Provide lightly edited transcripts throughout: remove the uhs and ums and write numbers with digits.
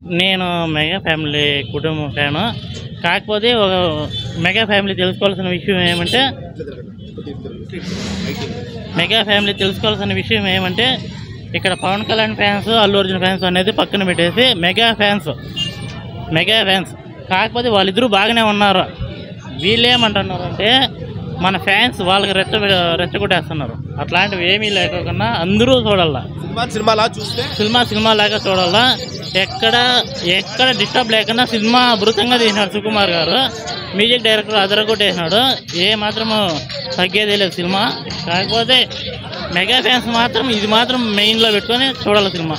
నేను mega family కుటుంబం fan. కాకపోతే ఒక మెగా ఫ్యామిలీ తెలుసుకోవాల్సిన విషయం ఏమంటే ఇక్కడ పవన్ కళ్యాణ్ ఫ్యాన్స్, అల్లు అర్జున్ ఫ్యాన్స్ అనేది పక్కన పెట్టేసి మెగా ఫ్యాన్స్. కాకపోతే వాళ్ళిద్దరూ బాగానే ఉన్నారు. వీళ్ళు ఏమంటున్నారంటే మన ఫ్యాన్స్ వాళ్ళకి రెచ్చగొట్టేస్తున్నారు. అట్లాంటివి ఏమీ లేకుండా అందరూ చూడాలా, సినిమా లాగా చూడాలా. ఎక్కడ డిస్టర్బ్ లేకుండా సినిమా అద్భుతంగా తీసినాడు సుకుమార్ గారు. Music director అదరగొట్టేసినాడు. ఏ మాత్రము తగ్గేదే లేదు సినిమా. కాకపోతే మెగా ఫ్యాన్స్ మాత్రం ఇది మాత్రం మెయిన్లో పెట్టుకొని చూడాలి సినిమా.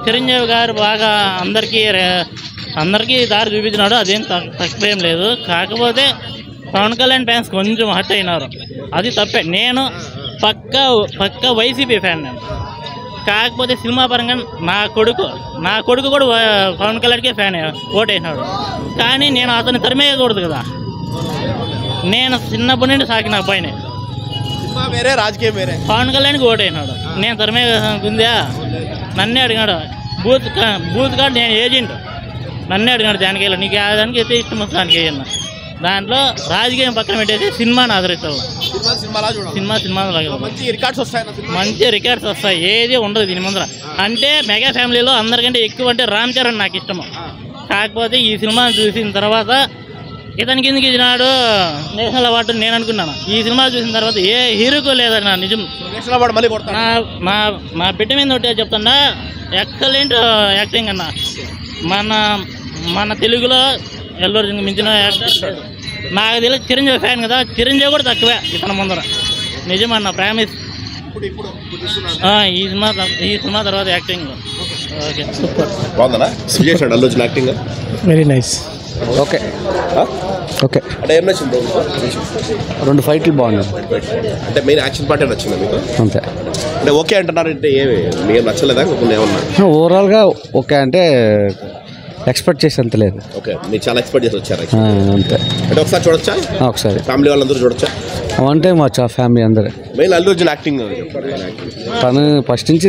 చిరంజీవి గారు బాగా అందరికీ దారి చూపించినాడు. అదేం తక్కువేం లేదు. కాకపోతే పవన్ కళ్యాణ్ ఫ్యాన్స్ కొంచెం హర్ట్ అయినారు. అది తప్పే. నేను పక్కా వైసీపీ ఫ్యాన్. నేను కాకపోతే సినిమా పరంగా నా కొడుకు కూడా పవన్ కళ్యాణ్కే ఫ్యాన్ ఓటేసినాడు. కానీ నేను అతన్ని తరిమేయకూడదు కదా. నేను చిన్నప్పటి నుండి సాకిన అబ్బాయిని. పవన్ కళ్యాణ్కి ఓటేసినాడు. నేను తరిమేకుందా? నన్నే అడిగాడు. బూత్ కార్డు నేను ఏజెంట్. నన్నే అడిగాడు దానికి వెళ్ళి నీకు దానికి అయితే ఇష్టం వస్తుంది దానికి వేయన్న. దాంట్లో రాజకీయం పక్కన పెట్టేసి సినిమాని ఆదరిస్తాను. సినిమా మంచి రికార్డ్స్ వస్తాయి. ఏది ఉండదు దీని ముందర. అంటే మెగా ఫ్యామిలీలో అందరికంటే ఎక్కువ అంటే రామ్ చరణ్ నాకు ఇష్టము. కాకపోతే ఈ సినిమాని చూసిన తర్వాత ఇతనికి ఎందుకు ఇచ్చినాడు నేషనల్ అవార్డు నేను అనుకున్నాను. ఈ సినిమా చూసిన తర్వాత ఏ హీరోకు లేదన్న నిజం. నా బిడ్డ మీద ఒకటే చెప్తున్నా, ఎక్సలెంట్ యాక్టింగ్ అన్న. మన తెలుగులో అల్లు అర్జున్కి మించిన యాక్టర్ నాకు తెలియదు. చిరంజీవి ఫ్యాన్ కదా, చిరంజీవి కూడా తక్కువే ఇతని ముందర. నిజమన్న ప్రామిస్. ఈ సినిమా తర్వాత acting okay super. Very nice. Okay అంటే ఏం నచ్చింది? 2 ఫైట్లు బాగున్నాయి. అంటే మెయిన్ యాక్షన్ పార్టీ నచ్చిందా మీకు? అంతే. అంటే ఓకే అంటున్నారు. అంటే మీకు నచ్చలేదా? ఏమన్నా ఓవరాల్గా ఓకే అంటే ఎక్స్పెక్ట్ చేసి అంత లేదు. ఓకే, మీరు చాలా ఎక్స్పెక్ట్ చేసి వచ్చారు అంతే. అంటే ఒకసారి చూడొచ్చా? ఒకసారి ఫ్యామిలీ వాళ్ళందరూ చూడొచ్చా? వన్ టైం వచ్చా ఫ్యామిలీ అందరూ. మెయిన్ అల్లు అర్జున్ యాక్టింగ్ తను ఫస్ట్ నుంచి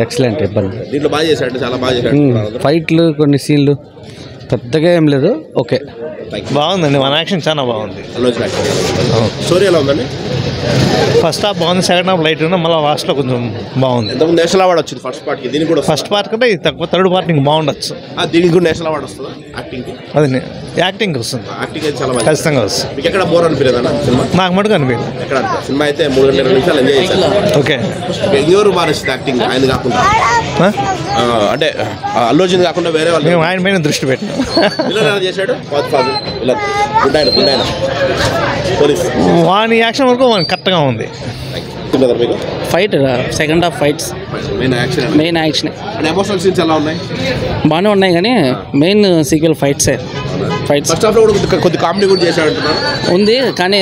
ఎక్సలెంట్. ఇబ్బంది దీంట్లో బాగా చేశాడు, చాలా బాగా చేశాడు. ఫైట్లు కొన్ని సీన్లు పెద్దగా ఏం లేదు. ఓకే బాగుందండి. మన యాక్షన్ చాలా బాగుంది. అల్లు అర్జున్ యాక్టింగ్ స్టోరీ ఎలా ఉందండి? ఫస్ట్ హాఫ్ బాగుంది, సెకండ్ హాఫ్ లైట్ ఉన్నా, మళ్ళీ లాస్ట్లో కొంచెం బాగుంది. ఎంతమంది నేషనల్ అవార్డు వచ్చింది ఫస్ట్ పార్ట్కి? దీనికి కూడా ఫస్ట్ పార్ట్ కంటే ఇది తక్కువ, థర్డ్ పార్ట్ ఇంకా బాగుండొచ్చు. దీనికి కూడా నేషనల్ అవార్డు వస్తుందా యాక్టింగ్కి? అది యాక్టింగ్ వస్తుంది, యాక్టింగ్ అయితే చాలా ఖచ్చితంగా వస్తుంది. మీకు ఎక్కడ బోర్ అనిపించలేదన్నా సినిమా? నాకు మటుకు అనిపించదు. ఎక్కడ సినిమా అయితే 3 గంటల 20 నిమిషాలు ఎంజాయ్ చేశాను. ఓకే. ఎవరు బాగా నచ్చింది యాక్టింగ్ ఆయన కాకుండా? అంటే అల్లు అర్జున్ కాకుండా వేరే వాళ్ళు? మేము ఆయన పైన దృష్టి పెట్టినాం. ఇలా చేశాడు పోలీస్. వాని యాక్షన్ వరకు కరెక్ట్గా ఉంది. Fight second half fights main action. Emotional scenes ఎలా ఉన్నాయి? బాగానే ఉన్నాయి కానీ main sequel fights. First half లో కూడా కొద్ది కామెడీ కూడా చేశాడు ఉంది కానీ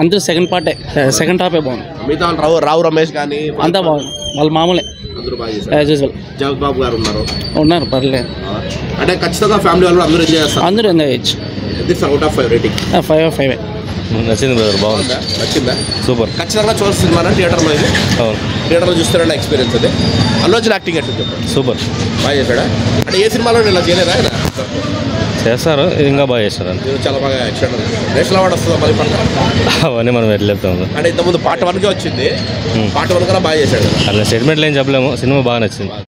అందరూ సెకండ్ హాఫే బాగుంది. మిగతా రావు రమేష్ కానీ అంతా బాగుంది. వాళ్ళు మామూలే యాజ్ యూజువల్. జగత్ బాబు గారు ఉన్నారు పర్లేదు. అంటే ఖచ్చితంగా ఫ్యామిలీ వాళ్ళు అందరూ ఎంజాయ్ చేస్తారు. అందరూ ఎంజాయ్ చేయొచ్చు. Out of 5 rating? 5/5. నచ్చింది బ్రదర్, బాగుంది. నచ్చిందా? సూపర్. ఖచ్చితంగా చూడాల్సిన సినిమా థియేటర్లో ఇది. అవును, థియేటర్లో చూస్తారన్న ఎక్స్పీరియన్స్ అది. అల్లు అర్జున్ యాక్టింగ్ ఎట్లా చెప్పండి? సూపర్, బాగా చేశాడా? అంటే ఏ సినిమాలో ఇలా చేయలేదా ఆయన? చేస్తారు, ఇంకా బాగా చేస్తారు. చాలా బాగా యాక్షన్. నేషనల్ అవార్డు వస్తుందా మరి పక్క? అవన్నీ మనం వెళ్ళేస్తాము. అంటే ఇంతకుముందు పార్ట్ 1కే వచ్చింది, పార్ట్ 1 కన్నా బాగా చేశాడు. అలా స్టేట్మెంట్లు ఏం చెప్పలేము. సినిమా బాగా నచ్చింది.